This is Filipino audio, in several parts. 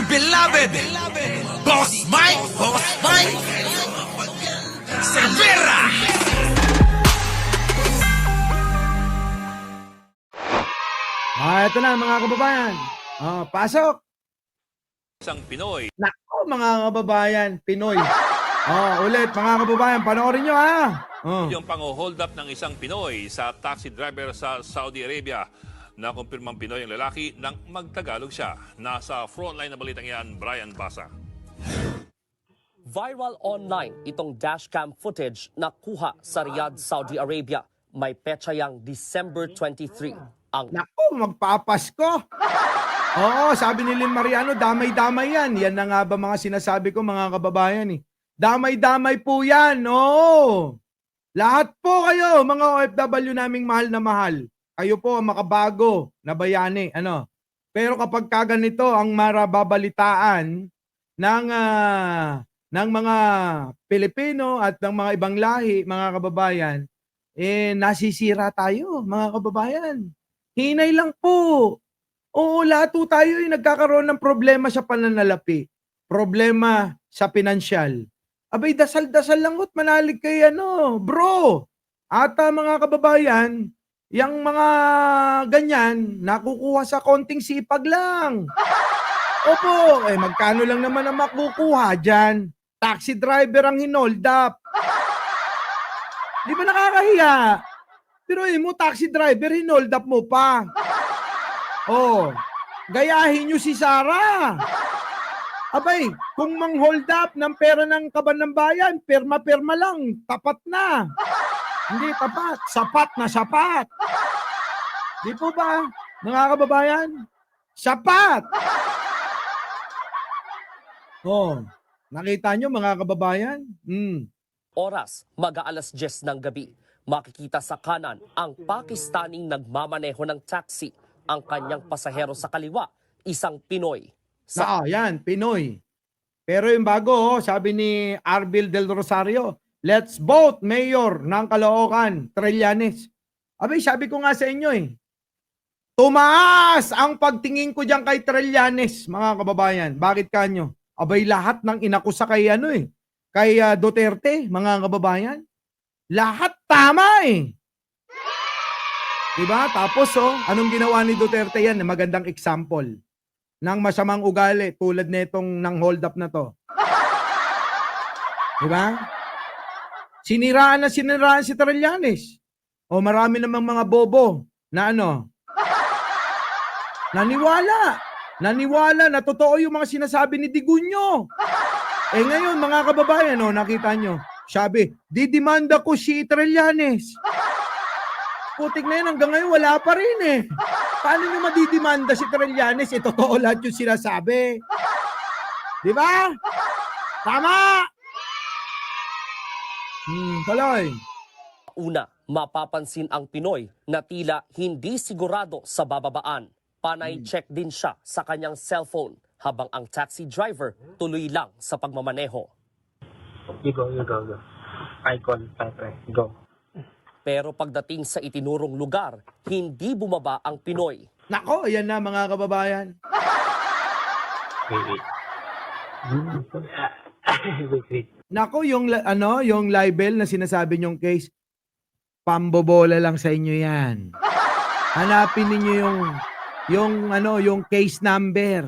beloved Boss Mike Cervera. Ito na mga kababayan. Pasok. Isang Pinoy. Nako mga kababayan, Pinoy. Ulit mga kababayan, panoorin nyo ha. Yung pang-hold up ng isang Pinoy sa taxi driver sa Saudi Arabia. Nakumpirmang Pinoy ang lalaki nang magtagalog siya. Nasa frontline na balitang yan, Brian Basa. Viral online itong dashcam footage na kuha sa Riyadh, Saudi Arabia. May petsa yang December 23. Nako, magpapasko. Oo, sabi ni Lynn Mariano, damay-damay yan. Yan na nga ba mga sinasabi ko mga kababayan eh. Damay-damay po yan, oo. Lahat po kayo, mga OFW naming mahal na mahal. Kayo po ang makabago na bayani. Pero kapag kaganito ang marababalitaan ng mga Pilipino at ng mga ibang lahi, mga kababayan, nasisira tayo, mga kababayan. Hinay lang po. Oo, lahat po tayo nagkakaroon ng problema sa pananalapi. Problema sa pinansyal. Abay, dasal-dasal lang at manalig kay bro. At mga kababayan, yung mga ganyan, nakukuha sa konting sipag lang. Opo, magkano lang naman ang makukuha dyan? Taxi driver ang hinold up. Di ba nakakahiya? Pero mo, taxi driver, hinold up mo pa. Gayahin nyo si Sarah. Abay, kung mang-hold up ng pera ng kaban ng bayan, perma-perma lang, tapat na. Hindi tapat, sapat na sapat. Di po ba, mga kababayan? Sapat! Nakita nyo mga kababayan? Oras, mag-aalas 10 ng gabi. Makikita sa kanan ang Pakistaning nagmamaneho ng taxi. Ang kanyang pasahero sa kaliwa, isang Pinoy. Yan, Pinoy. Pero yung bago, sabi ni Arbil Del Rosario, let's vote mayor ng Caloocan, Trillanes. Abay, sabi ko nga sa inyo tumaas ang pagtingin ko diyan kay Trillanes, mga kababayan. Bakit kanyo? Abay, lahat ng inakusa kay kay Duterte, mga kababayan. Lahat tama Diba? Tapos anong ginawa ni Duterte yan? Magandang example ng masamang ugali tulad netong nang hold up na to. Diba? Siniraan si Trillanes. Marami namang mga bobo na naniwala na totoo yung mga sinasabi ni Digunyo. Ngayon mga kababayan, nakita nyo, sabi, didimanda ko si Trillanes. Putik na yan, hanggang ngayon wala pa rin Paano nyo madidimanda si Trillanes? Totoo lahat yung sinasabi. Di ba? Tama! Tuloy. Una, mapapansin ang Pinoy na tila hindi sigurado sa bababaan. Panay check din siya sa kanyang cellphone habang ang taxi driver tuloy lang sa pagmamaneho. You go. I call, go. Pero pagdating sa itinurong lugar, hindi bumaba ang Pinoy. Nako, ayan na mga kababayan. Wait. Nako, yung libel na sinasabi nyong case, pambobola lang sa inyo yan. Hanapin niyo yung case number.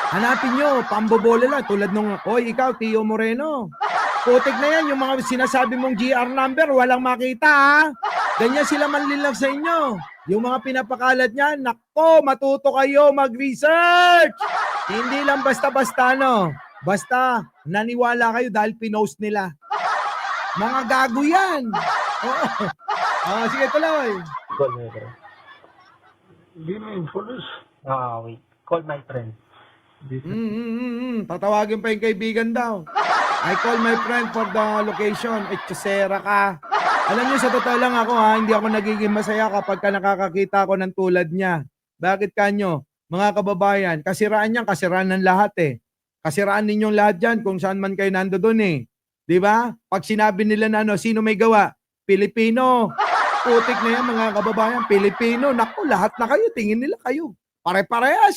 Hanapin nyo, pambobola lang. Tulad nung, ikaw, Tio Moreno. Putik na yan, yung mga sinasabi mong GR number, walang makita Ganyan sila manlilag sa inyo. Yung mga pinapakalat niyan, nako, matuto kayo mag-research. Hindi lang basta-basta Basta, naniwala kayo dahil pinost nila. Mga gago yan. Sige, tuloy. Call my friend. Give me police. Wait. Call my friend. Tatawagin pa yung kaibigan daw. I call my friend for the location. Chusera ka. Alam niyo, sa totoo lang ako hindi ako nagiging masaya kapag nakakakita ako ng tulad niya. Bakit kanyo? Mga kababayan, kasiraan niyan, kasiraan ng lahat Kasiraan ninyong lahat dyan kung saan man kayo nando doon Di ba? Pag sinabi nila na sino may gawa? Pilipino. Putik na yan mga kababayan. Pilipino. Naku, lahat na kayo. Tingin nila kayo. Pare-parehas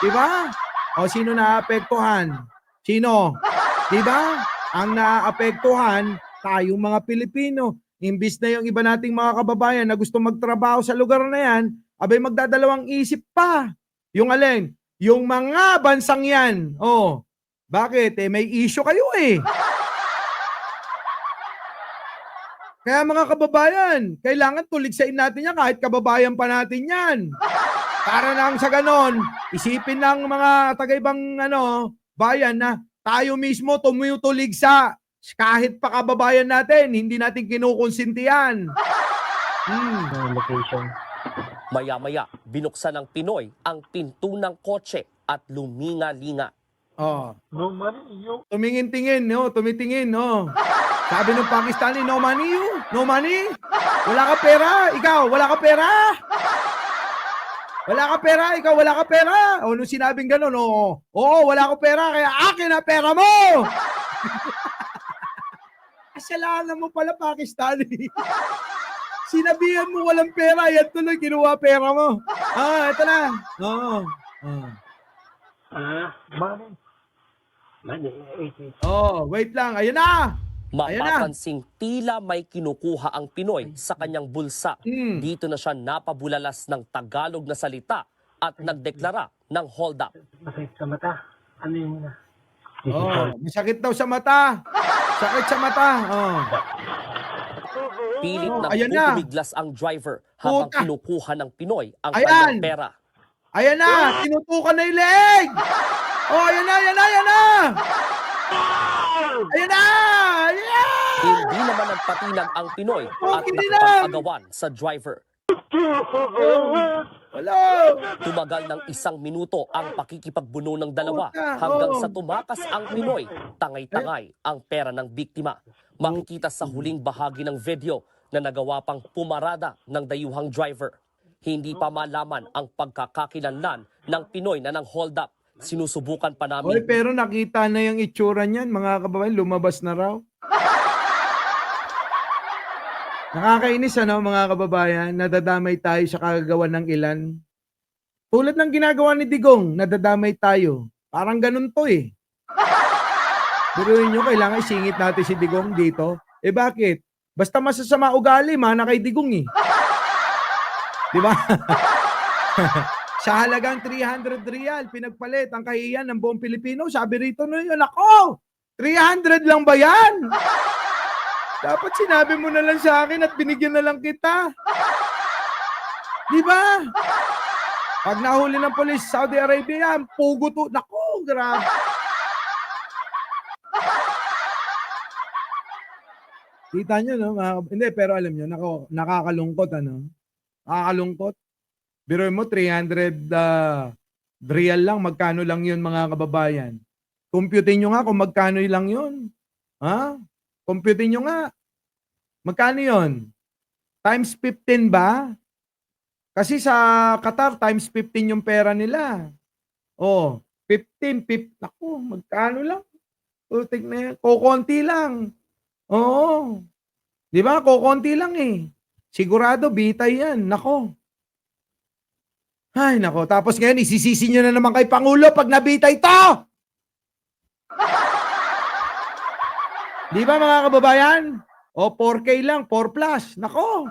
Di ba? O sino naapektuhan? Sino? 'Di ba? Ang naapektuhan tayong mga Pilipino. Imbis na yung iba nating mga kababayan na gusto magtrabaho sa lugar na yan, abay magdadalawang isip pa. Yung alin? Yung mga bansang yan. Oh, bakit? May issue kayo eh. Kaya mga kababayan, kailangan tuligsain natin yan kahit kababayan pa natin yan. Para nang sa ganon, isipin ng mga taga-ibang bayan na tayo mismo tumutuligsa. Kahit pa kababayan natin, hindi natin kinukonsinti yan. No location. Maya-maya, binuksan ng Pinoy ang pinto ng kotse at luminga-linga. Oh, No money, you. tumingin-tingin, no? Tumitingin, no? Sabi ng Pakistani, no money you? No money? Wala ka pera? Ikaw, wala ka pera? Wala ka pera? Ikaw, wala ka pera? O, nung sinabing gano'n, oo, wala ko pera, kaya akin na pera mo! Kasalanan mo pala, Pakistani. Sinabihan mo walang pera, yan tuloy, kinuha pera mo. Ito na. Oo. Money. Money, wait. Wait lang. Ayan na. Ayan na. Mapapansing tila may kinukuha ang Pinoy sa kanyang bulsa. Dito na siya napabulalas ng Tagalog na salita at nagdeklara ng hold up. Masakit sa mata. Ano yun na? Masakit daw sa mata. Sakit sa mata. Pilit na Ayan na. pumiglas ang driver habang Puta. kinukuha ng Pinoy ang Ayan. kanyang pera. Ayan na. Tinutukan na yung leeg. Ayan na. Ayan na. Ayan! Hindi naman nagpatinag ang Pinoy at Okay lang. nakipag-agawan sa driver. Wala. Tumagal ng 1 minuto ang pakikipagbuno ng dalawa Puta, hanggang oh. sa tumakas ang Pinoy. Tangay-tangay ang pera ng biktima. Makikita sa huling bahagi ng video na nagawa pang pumarada ng dayuhang driver. Hindi pa malaman ang pagkakakilanlan ng Pinoy na nang hold up. Sinusubukan pa namin Pero nakita na yung itsura niyan, mga kababayan, lumabas na raw. Nakakainis mga kababayan, nadadamay tayo sa kagagawa ng ilan. Tulad ng ginagawa ni Digong, nadadamay tayo. Parang ganun to eh. Biruin nyo, kailangan isingit natin si Digong dito. Bakit? Basta masasama ugali, mana kay Digong eh. Di ba? Sa halagang 300 real, pinagpalit ang kahiyan ng buong Pilipino. Sabi rito na yun, ako, 300 lang ba yan? Dapat sinabi mo na lang sa akin at binigyan na lang kita. Di ba? Pag nahuli ng polis sa Saudi Arabia, pugo to. Naku, grabe. Kita nyo, no? Hindi, pero alam nyo, nakakalungkot, Nakakalungkot. Biro mo, 300 real lang. Magkano lang yun, mga kababayan? Computin nyo nga kung magkano lang yun. Ha? Computin nyo nga. Magkano yun? Times 15 ba? Kasi sa Qatar, times 15 yung pera nila. 15. Naku, magkano lang? Putik na yan. Kokonti lang. Oo. Di ba? Kokonti lang eh. Sigurado, bitay yan. Nako. Ay, nako. Tapos ngayon, isisisi nyo na naman kay Pangulo pag nabitay to! Di ba mga kababayan? 4K lang, 4 plus. Nako.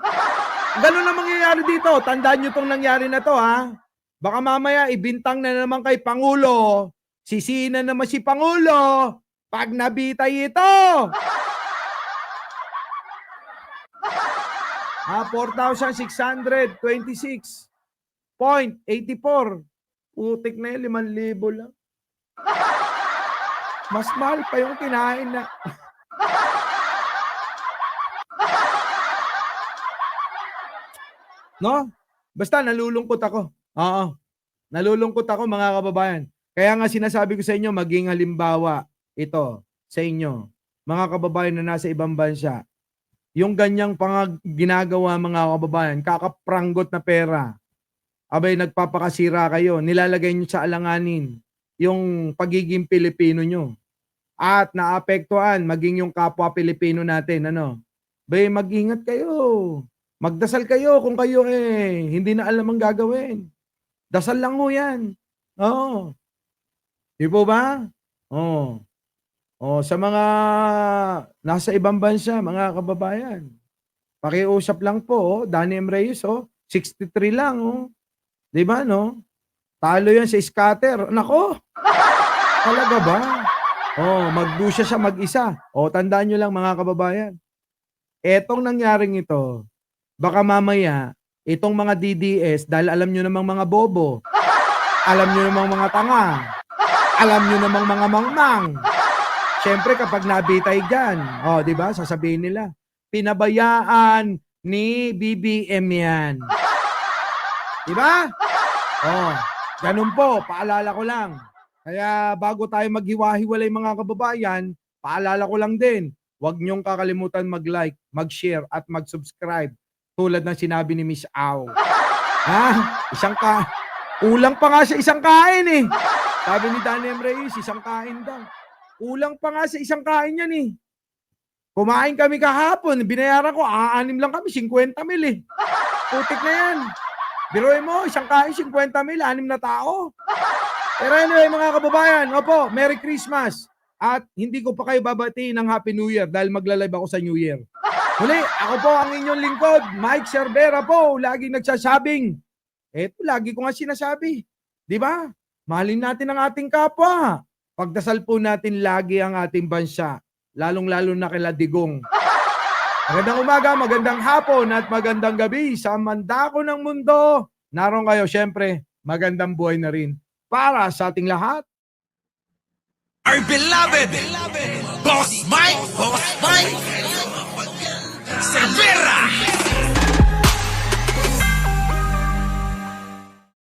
Ganun na mangyayari dito. Tandaan nyo tong nangyari na to, ha? Baka mamaya, ibintang na naman kay Pangulo. Sisihin na naman si Pangulo pag nabitay ito. 4,626.84. Putik na yun, 5,000 lang. Mas mahal pa yung kinain na. No? Basta nalulungkot ako. Oo. Nalulungkot ako mga kababayan. Kaya nga sinasabi ko sa inyo, maging halimbawa ito sa inyo. Mga kababayan na nasa ibang bansa. Yung ganyang ginagawa mga kababayan, kakapranggot na pera. Abay, nagpapakasira kayo. Nilalagay nyo sa alanganin yung pagiging Pilipino nyo. At naapektuhan, maging yung kapwa Pilipino natin. Bay, mag-ingat kayo. Magdasal kayo kung kayo hindi na alam ang gagawin. Dasal lang ho yan. Oo. Di po ba? Oh. Oh, sa mga nasa ibang bansa, mga kababayan, pakiusap lang po, oh, Danny M. Reyes, oh, 63 lang, oh. Di ba, no? Talo yan sa scatter. Nako, talaga ba? Oh, magdusya siya mag-isa. Oh, tandaan nyo lang mga kababayan. Etong nangyaring ito, baka mamaya, itong mga DDS, dahil alam nyo namang mga bobo, alam nyo namang mga tanga, alam nyo namang mga mangmang. Siyempre kapag nabitay dyan, oh, di ba, sasabihin nila, pinabayaan ni BBM yan. Di ba? Oh, ganun po, paalala ko lang. Kaya bago tayo maghiwa-hiwalay mga kababayan, paalala ko lang din, huwag niyong kakalimutan mag-like, mag-share at mag-subscribe tulad ng sinabi ni Miss Au. Ha? Kulang pa nga sa isang kain eh. Sabi ni Danny M. Reyes, isang kain daw. Kulang pa nga sa isang kain yan eh. Kumain kami kahapon, binayaran ko, 6 lang kami, 50 mil eh. Putik na yan. Biruin mo, isang kain, 50 mil, 6 na tao. Pero anyway mga kababayan, opo, Merry Christmas. At hindi ko pa kayo babatiin ng Happy New Year dahil magla-live ako sa New Year. Muli, ako po ang inyong lingkod, Mike Cervera po, laging nagsasabing. Eto, lagi ko nga sinasabi. Di ba? Mahalin natin ang ating kapwa. Pagdasal po natin lagi ang ating bansa, lalong-lalo na kila Digong. Magandang umaga, magandang hapon at magandang gabi sa mandako ng mundo. Naroon kayo, syempre, magandang buhay na rin para sa ating lahat. Our beloved Boss Mike Cervera.